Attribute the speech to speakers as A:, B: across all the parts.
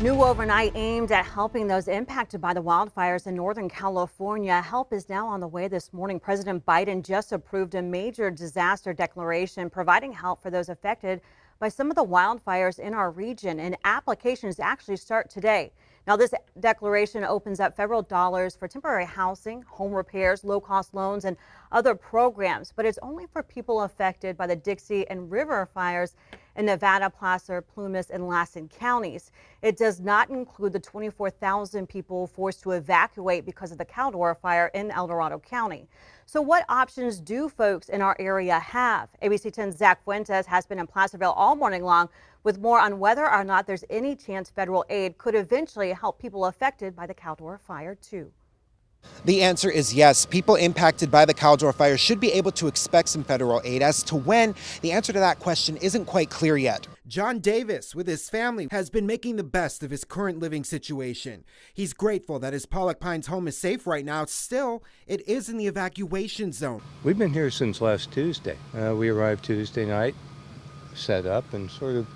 A: New overnight aimed at helping those impacted by the wildfires in Northern California. Help is now on the way this morning. President Biden just approved a major disaster declaration providing help for those affected by some of the wildfires in our region, and applications actually start today. Now, this declaration opens up federal dollars for temporary housing, home repairs, low-cost loans, and other programs, but it's only for people affected by the Dixie and River fires in Nevada, Placer, Plumas, and Lassen Counties. It does not include the 24,000 people forced to evacuate because of the Caldor Fire in El Dorado County. So what options do folks in our area have? ABC 10's Zach Fuentes has been in Placerville all morning long with more on whether or not there's any chance federal aid could eventually help people affected by the Caldor Fire too.
B: The answer is yes. People impacted by the Caldor Fire should be able to expect some federal aid. As to when, the answer to that question isn't quite clear yet.
C: John Davis, with his family, has been making the best of his current living situation. He's grateful that his Pollock Pines home is safe right now. Still, it is in the evacuation zone.
D: We've been here since last Tuesday. We arrived Tuesday night, set up, and sort of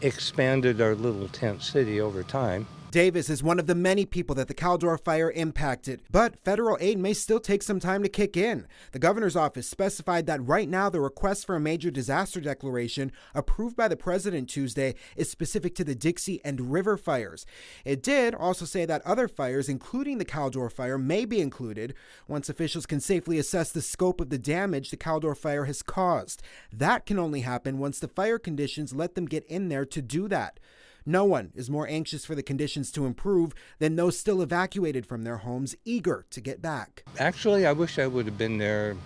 D: expanded our little tent city over time.
C: Davis is one of the many people that the Caldor Fire impacted, but federal aid may still take some time to kick in. The governor's office specified that right now the request for a major disaster declaration approved by the president Tuesday is specific to the Dixie and River fires. It did also say that other fires, including the Caldor Fire, may be included once officials can safely assess the scope of the damage the Caldor Fire has caused. That can only happen once the fire conditions let them get in there to do that. No one is more anxious for the conditions to improve than those still evacuated from their homes, eager to get back.
D: Actually, I wish I would have been there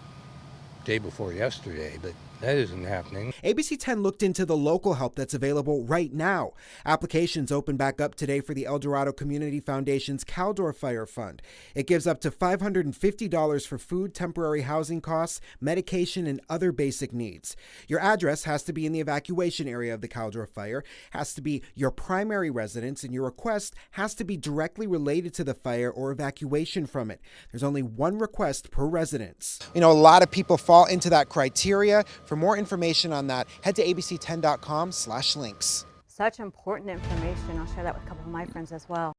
D: day before yesterday, but that isn't happening.
C: ABC 10 looked into the local help that's available right now. Applications open back up today for the El Dorado Community Foundation's Caldor Fire Fund. It gives up to $550 for food, temporary housing costs, medication, and other basic needs. Your address has to be in the evacuation area of the Caldor Fire, has to be your primary residence, and your request has to be directly related to the fire or evacuation from it. There's only one request per residence.
B: You know, a lot of people fall into that criteria. For more information on that, head to abc10.com/links.
A: Such important information. I'll share that with a couple of my friends as well.